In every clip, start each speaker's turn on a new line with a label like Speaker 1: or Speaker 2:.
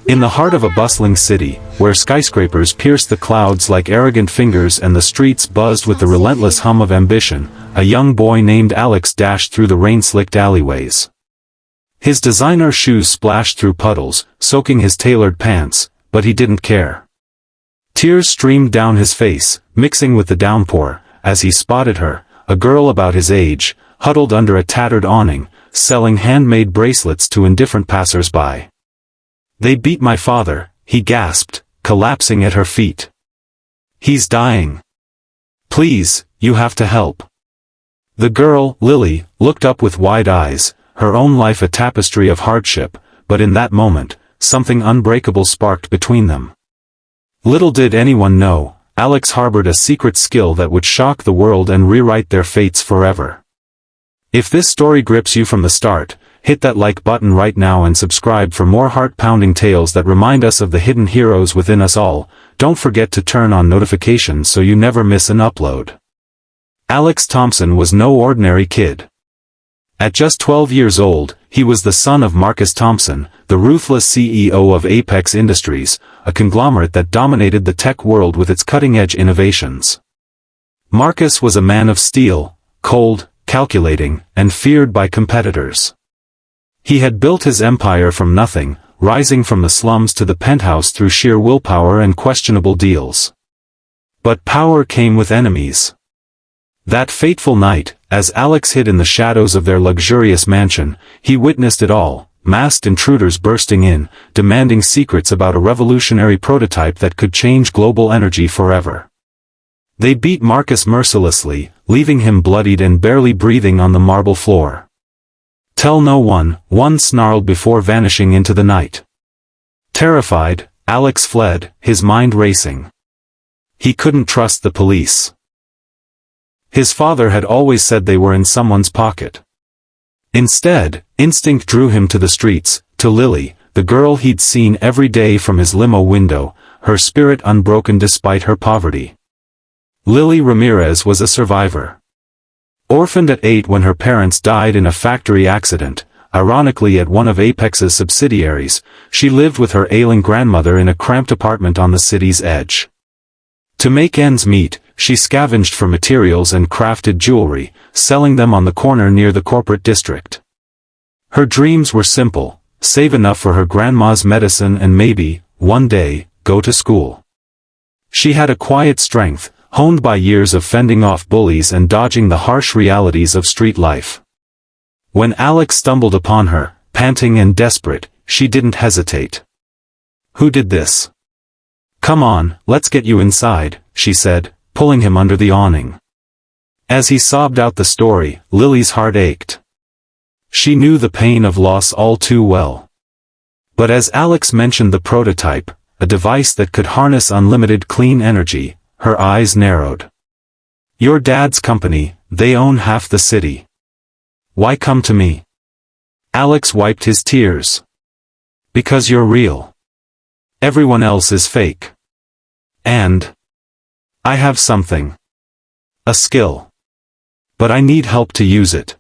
Speaker 1: In the heart of a bustling city, where skyscrapers pierced the clouds like arrogant fingers and the streets buzzed with the relentless hum of ambition, a young boy named Alex dashed through the rain-slicked alleyways. His designer shoes splashed through puddles, soaking his tailored pants, but he didn't care. Tears streamed down his face, mixing with the downpour, as he spotted her, a girl about his age, huddled under a tattered awning, selling handmade bracelets to indifferent passers-by. "They beat my father," he gasped, collapsing at her feet. "He's dying. Please, you have to help." The girl, Lily, looked up with wide eyes, her own life a tapestry of hardship, but in that moment, something unbreakable sparked between them. Little did anyone know, Alex harbored a secret skill that would shock the world and rewrite their fates forever. If this story grips you from the start, hit that like button right now and subscribe for more heart-pounding tales that remind us of the hidden heroes within us all. Don't forget to turn on notifications so you never miss an upload. Alex Thompson was no ordinary kid. At just 12 years old, he was the son of Marcus Thompson, the ruthless CEO of Apex Industries, a conglomerate that dominated the tech world with its cutting-edge innovations. Marcus was a man of steel, cold, calculating, and feared by competitors. He had built his empire from nothing, rising from the slums to the penthouse through sheer willpower and questionable deals. But power came with enemies. That fateful night, as Alex hid in the shadows of their luxurious mansion, he witnessed it all, masked intruders bursting in, demanding secrets about a revolutionary prototype that could change global energy forever. They beat Marcus mercilessly, leaving him bloodied and barely breathing on the marble floor. "Tell no one," one snarled before vanishing into the night. Terrified, Alex fled, his mind racing. He couldn't trust the police. His father had always said they were in someone's pocket. Instead, instinct drew him to the streets, to Lily, the girl he'd seen every day from his limo window, her spirit unbroken despite her poverty. Lily Ramirez was a survivor. Orphaned at 8 when her parents died in a factory accident, ironically at one of Apex's subsidiaries, she lived with her ailing grandmother in a cramped apartment on the city's edge. To make ends meet, she scavenged for materials and crafted jewelry, selling them on the corner near the corporate district. Her dreams were simple: save enough for her grandma's medicine and maybe, one day, go to school. She had a quiet strength, honed by years of fending off bullies and dodging the harsh realities of street life. When Alex stumbled upon her, panting and desperate, she didn't hesitate. "Who did this? Come on, let's get you inside," she said, pulling him under the awning. As he sobbed out the story, Lily's heart ached. She knew the pain of loss all too well. But as Alex mentioned the prototype, a device that could harness unlimited clean energy, her eyes narrowed. "Your dad's company, they own half the city. Why come to me?" Alex wiped his tears. "Because you're real. Everyone else is fake. And I have something. A skill. But I need help to use it."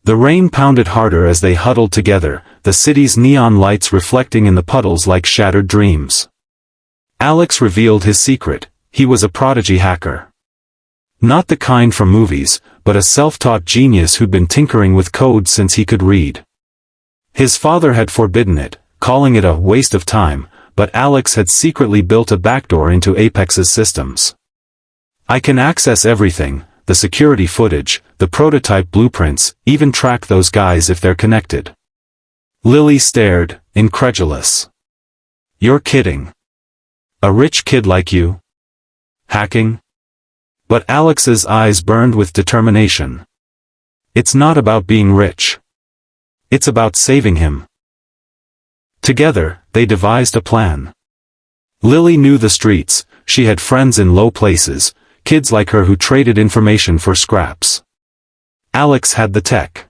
Speaker 1: The rain pounded harder as they huddled together, the city's neon lights reflecting in the puddles like shattered dreams. Alex revealed his secret: he was a prodigy hacker. Not the kind from movies, but a self-taught genius who'd been tinkering with code since he could read. His father had forbidden it, calling it a waste of time, but Alex had secretly built a backdoor into Apex's systems. "I can access everything, the security footage, the prototype blueprints, even track those guys if they're connected." Lily stared, incredulous. "You're kidding. A rich kid like you? Hacking?" But Alex's eyes burned with determination. "It's not about being rich. It's about saving him." Together, they devised a plan. Lily knew the streets, she had friends in low places, kids like her who traded information for scraps. Alex had the tech.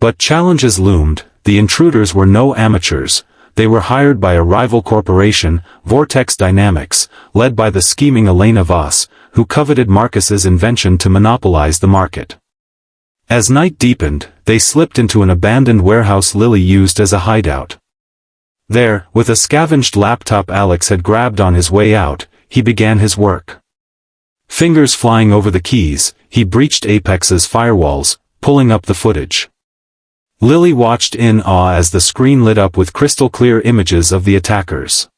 Speaker 1: But challenges loomed. The intruders were no amateurs. They were hired by a rival corporation, Vortex Dynamics, led by the scheming Elena Voss, who coveted Marcus's invention to monopolize the market. As night deepened, they slipped into an abandoned warehouse Lily used as a hideout. There, with a scavenged laptop Alex had grabbed on his way out, he began his work. Fingers flying over the keys, he breached Apex's firewalls, pulling up the footage. Lily watched in awe as the screen lit up with crystal-clear images of the attackers.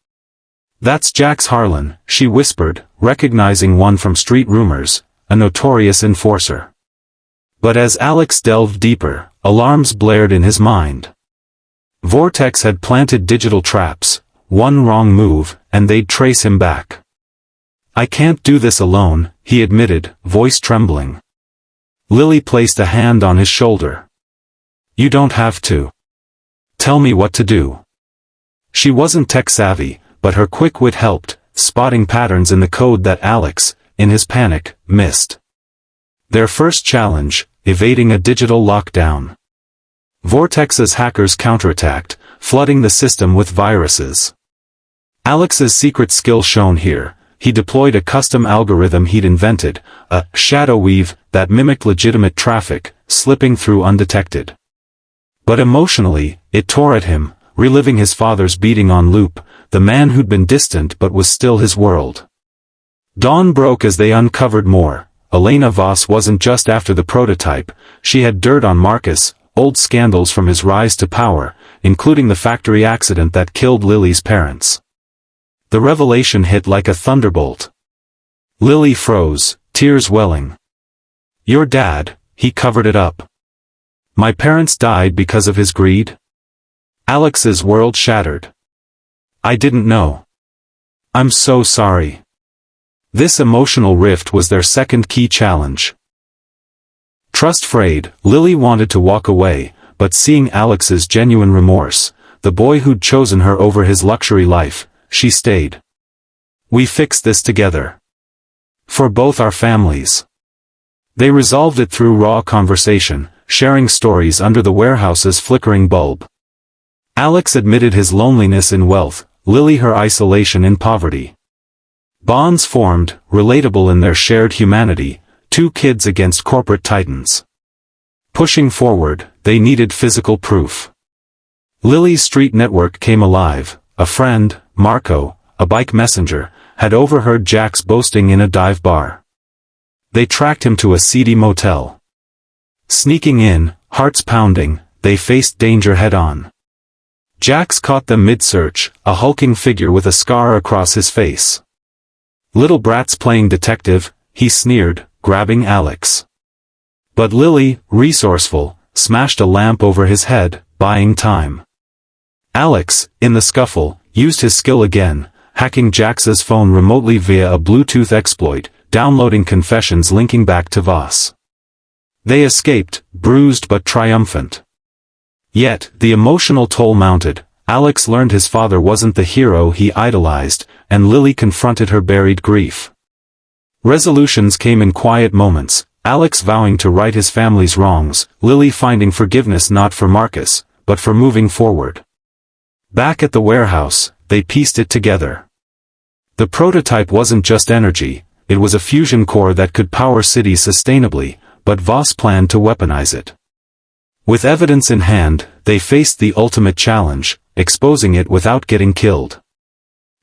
Speaker 1: "That's Jax Harlan," she whispered, recognizing one from Street Rumors, a notorious enforcer. But as Alex delved deeper, alarms blared in his mind. Vortex had planted digital traps, one wrong move, and they'd trace him back. "I can't do this alone," he admitted, voice trembling. Lily placed a hand on his shoulder. "You don't have to. Tell me what to do." She wasn't tech-savvy, but her quick wit helped, spotting patterns in the code that Alex, in his panic, missed. Their first challenge, evading a digital lockdown. Vortex's hackers counterattacked, flooding the system with viruses. Alex's secret skill shown here. He deployed a custom algorithm he'd invented, a shadow weave, that mimicked legitimate traffic, slipping through undetected. But emotionally, it tore at him, reliving his father's beating on loop, the man who'd been distant but was still his world. Dawn broke as they uncovered more. Elena Voss wasn't just after the prototype, she had dirt on Marcus, old scandals from his rise to power, including the factory accident that killed Lily's parents. The revelation hit like a thunderbolt. Lily froze, tears welling. "Your dad," he covered it up. "My parents died because of his greed?" Alex's world shattered. "I didn't know. I'm so sorry." This emotional rift was their second key challenge. Trust frayed, Lily wanted to walk away, but seeing Alex's genuine remorse, the boy who'd chosen her over his luxury life, she stayed. "We fixed this together. For both our families." They resolved it through raw conversation, sharing stories under the warehouse's flickering bulb. Alex admitted his loneliness in wealth, Lily her isolation in poverty. Bonds formed, relatable in their shared humanity, two kids against corporate titans. Pushing forward, they needed physical proof. Lily's street network came alive. A friend, Marco, a bike messenger, had overheard Jax boasting in a dive bar. They tracked him to a seedy motel. Sneaking in, hearts pounding, they faced danger head-on. Jax caught them mid-search, a hulking figure with a scar across his face. "Little brat's playing detective," he sneered, grabbing Alex. But Lily, resourceful, smashed a lamp over his head, buying time. Alex, in the scuffle, used his skill again, hacking Jax's phone remotely via a Bluetooth exploit, downloading confessions linking back to Voss. They escaped, bruised but triumphant. Yet, the emotional toll mounted. Alex learned his father wasn't the hero he idolized, and Lily confronted her buried grief. Resolutions came in quiet moments, Alex vowing to right his family's wrongs, Lily finding forgiveness not for Marcus, but for moving forward. Back at the warehouse, they pieced it together. The prototype wasn't just energy, it was a fusion core that could power cities sustainably, but Voss planned to weaponize it. With evidence in hand, they faced the ultimate challenge, exposing it without getting killed.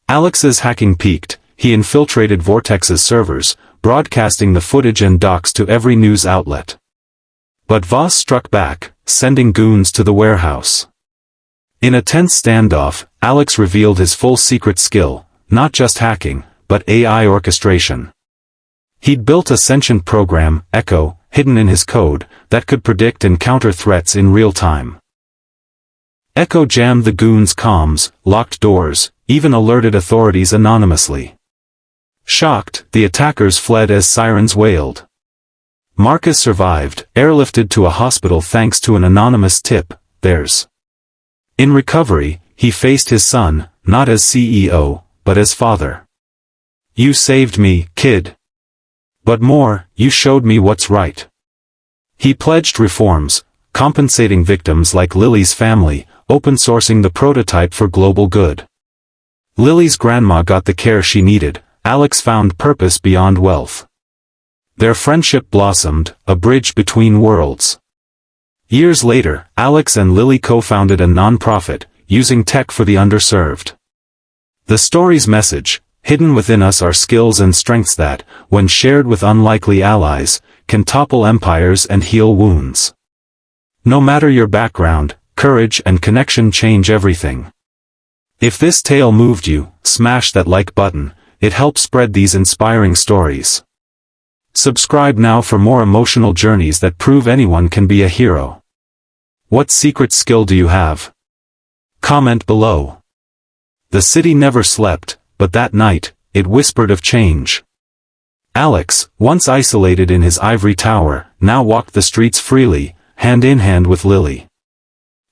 Speaker 1: Alex's hacking peaked, he infiltrated Vortex's servers, broadcasting the footage and docs to every news outlet. But Voss struck back, sending goons to the warehouse. In a tense standoff, Alex revealed his full secret skill, not just hacking, but AI orchestration. He'd built a sentient program, Echo, hidden in his code, that could predict and counter threats in real time. Echo jammed the goons' comms, locked doors, even alerted authorities anonymously. Shocked, the attackers fled as sirens wailed. Marcus survived, airlifted to a hospital thanks to an anonymous tip, theirs. In recovery, he faced his son, not as CEO, but as father. "You saved me, kid. But more, you showed me what's right." He pledged reforms, compensating victims like Lily's family, open-sourcing the prototype for global good. Lily's grandma got the care she needed, Alex found purpose beyond wealth. Their friendship blossomed, a bridge between worlds. Years later, Alex and Lily co-founded a non-profit, using tech for the underserved. The story's message: hidden within us are skills and strengths that, when shared with unlikely allies, can topple empires and heal wounds. No matter your background, courage and connection change everything. If this tale moved you, smash that like button. It helps spread these inspiring stories. Subscribe now for more emotional journeys that prove anyone can be a hero. What secret skill do you have? Comment below. The city never slept, but that night, it whispered of change. Alex, once isolated in his ivory tower, now walked the streets freely, hand in hand with Lily.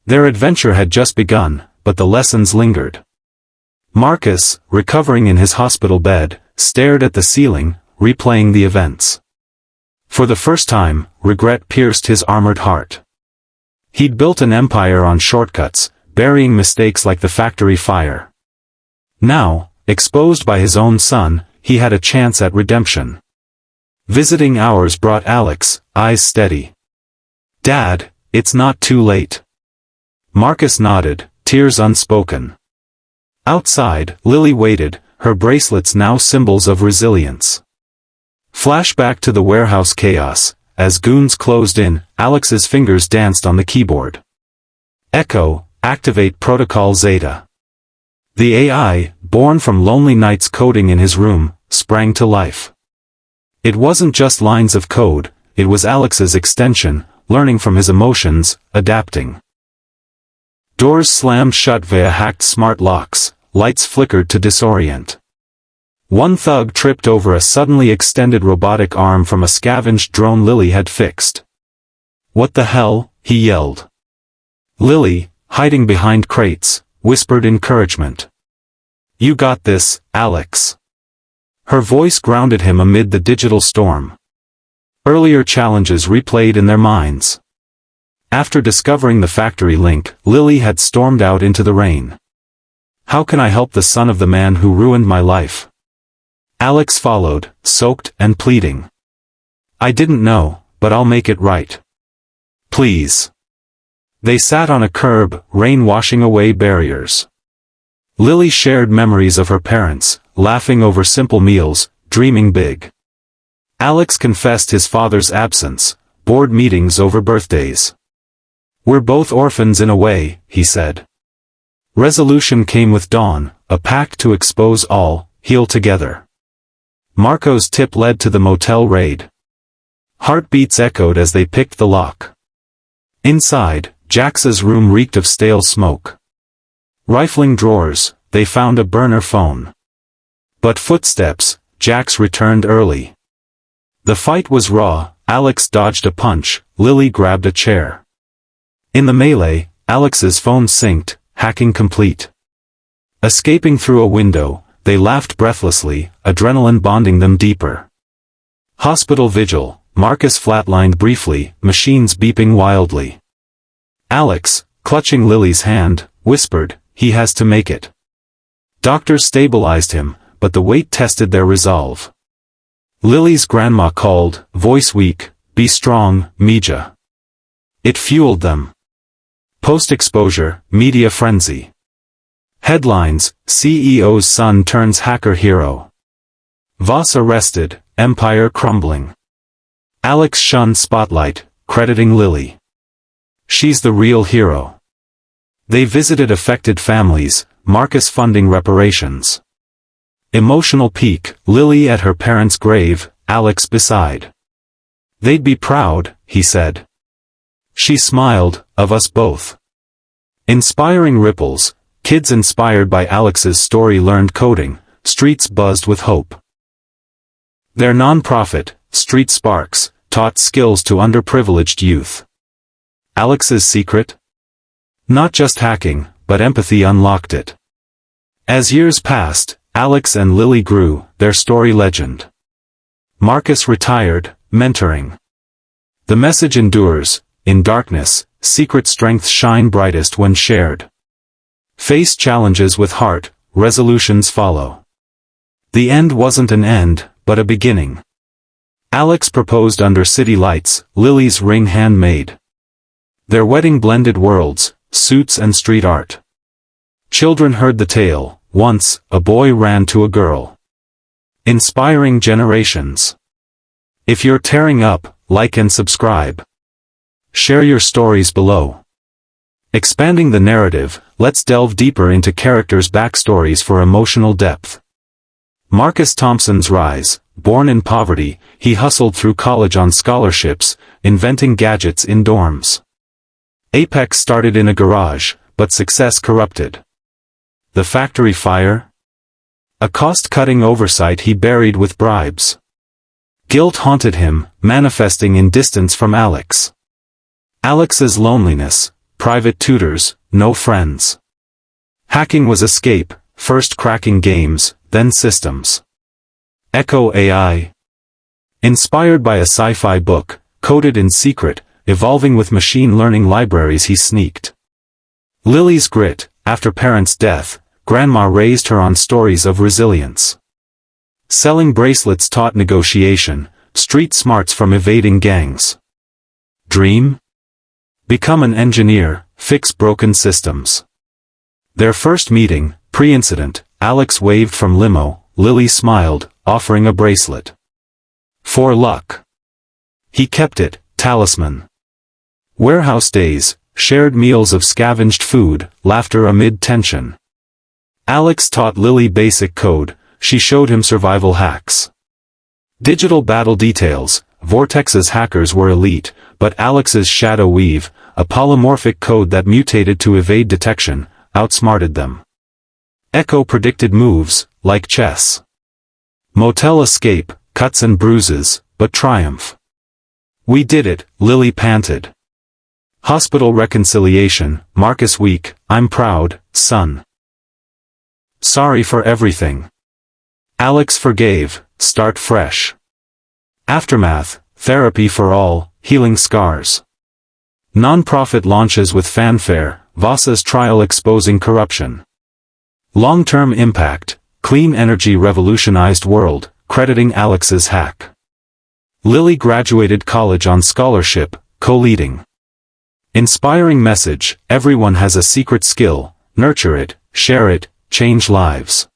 Speaker 1: Their adventure had just begun, but the lessons lingered. Marcus, recovering in his hospital bed, stared at the ceiling, replaying the events. For the first time, regret pierced his armored heart. He'd built an empire on shortcuts, burying mistakes like the factory fire. Now, exposed by his own son, he had a chance at redemption. Visiting hours brought Alex, eyes steady. "Dad, it's not too late." Marcus nodded, tears unspoken. Outside, Lily waited, her bracelets now symbols of resilience. Flashback to the warehouse chaos. As goons closed in, Alex's fingers danced on the keyboard. Echo, activate Protocol Zeta. The AI, born from lonely nights coding in his room, sprang to life. It wasn't just lines of code, it was Alex's extension, learning from his emotions, adapting. Doors slammed shut via hacked smart locks, lights flickered to disorient. One thug tripped over a suddenly extended robotic arm from a scavenged drone Lily had fixed. "What the hell?" he yelled. Lily, hiding behind crates, whispered encouragement. "You got this, Alex." Her voice grounded him amid the digital storm. Earlier challenges replayed in their minds. After discovering the factory link, Lily had stormed out into the rain. "How can I help the son of the man who ruined my life?" Alex followed, soaked and pleading. "I didn't know, but I'll make it right. Please." They sat on a curb, rain washing away barriers. Lily shared memories of her parents, laughing over simple meals, dreaming big. Alex confessed his father's absence, board meetings over birthdays. "We're both orphans in a way," he said. Resolution came with dawn, a pact to expose all, heal together. Marco's tip led to the motel raid. Heartbeats echoed as they picked the lock. Inside, Jax's room reeked of stale smoke. Rifling drawers, they found a burner phone. But footsteps, Jax returned early. The fight was raw, Alex dodged a punch, Lily grabbed a chair. In the melee, Alex's phone synced, hacking complete. Escaping through a window, they laughed breathlessly, adrenaline bonding them deeper. Hospital vigil, Marcus flatlined briefly, machines beeping wildly. Alex, clutching Lily's hand, whispered, "He has to make it." Doctors stabilized him, but the weight tested their resolve. Lily's grandma called, voice weak, "Be strong, Mija." It fueled them. Post-exposure, media frenzy. Headlines: CEO's son turns hacker hero. Voss arrested, empire crumbling. Alex shunned spotlight, crediting Lily. She's the real hero. They visited affected families, Marcus funding reparations. Emotional peak, Lily at her parents' grave, Alex beside. "They'd be proud," he said. She smiled, "Of us both." Inspiring ripples. Kids inspired by Alex's story learned coding, streets buzzed with hope. Their non-profit, Street Sparks, taught skills to underprivileged youth. Alex's secret? Not just hacking, but empathy unlocked it. As years passed, Alex and Lily grew, their story legend. Marcus retired, mentoring. The message endures: in darkness, secret strengths shine brightest when shared. Face challenges with heart, resolutions follow. The end wasn't an end, but a beginning. Alex proposed under city lights, Lily's ring handmade. Their wedding blended worlds, suits and street art. Children heard the tale. Once, a boy ran to a girl. Inspiring generations. If you're tearing up, like and subscribe. Share your stories below. Expanding the narrative, let's delve deeper into characters' backstories for emotional depth. Marcus Thompson's rise. Born in poverty, he hustled through college on scholarships, inventing gadgets in dorms. Apex started in a garage, but success corrupted. The factory fire? A cost-cutting oversight he buried with bribes. Guilt haunted him, manifesting in distance from Alex. Alex's loneliness, private tutors, no friends. Hacking was escape, first cracking games, then systems. Echo AI. Inspired by a sci-fi book, coded in secret, evolving with machine learning libraries he sneaked. Lily's grit. After parents' death, grandma raised her on stories of resilience. Selling bracelets taught negotiation, street smarts from evading gangs. Dream? Become an engineer, fix broken systems. Their first meeting, pre-incident, Alex waved from limo, Lily smiled, offering a bracelet. For luck. He kept it, talisman. Warehouse days, shared meals of scavenged food, laughter amid tension. Alex taught Lily basic code, she showed him survival hacks. Digital battle details. Vortex's hackers were elite, but Alex's shadow weave, a polymorphic code that mutated to evade detection, outsmarted them. Echo predicted moves, like chess. Motel escape, cuts and bruises, but triumph. We did it, Lily panted. Hospital reconciliation. Marcus weak, I'm proud, son. Sorry for everything. Alex forgave, start fresh. Aftermath, therapy for all, healing scars. Non-profit launches with fanfare, Vasa's trial exposing corruption. Long-term impact, clean energy revolutionized world, crediting Alex's hack. Lily graduated college on scholarship, co-leading. Inspiring message, everyone has a secret skill, nurture it, share it, change lives.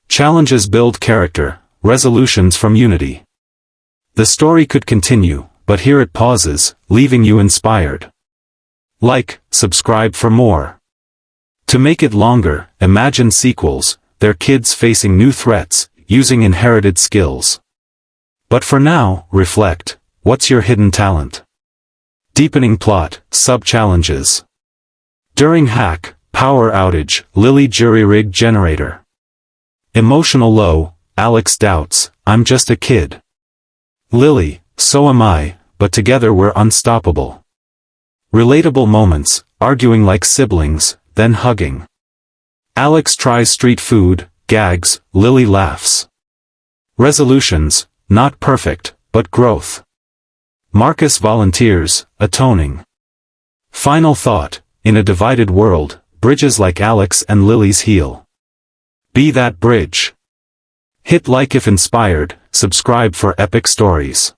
Speaker 1: Challenges build character, resolutions from unity. The story could continue, but here it pauses, leaving you inspired. Like, subscribe for more. To make it longer, imagine sequels, their kids facing new threats, using inherited skills. But for now, reflect, what's your hidden talent? Deepening plot, sub-challenges. During hack, power outage, Lily jury-rigged generator. Emotional low, Alex doubts, I'm just a kid. Lily, so am I, but together we're unstoppable. Relatable moments, arguing like siblings, then hugging. Alex tries street food, gags, Lily laughs. Resolutions, not perfect, but growth. Marcus volunteers, atoning. Final thought, in a divided world, bridges like Alex and Lily's heal. Be that bridge. Hit like if inspired, subscribe for epic stories.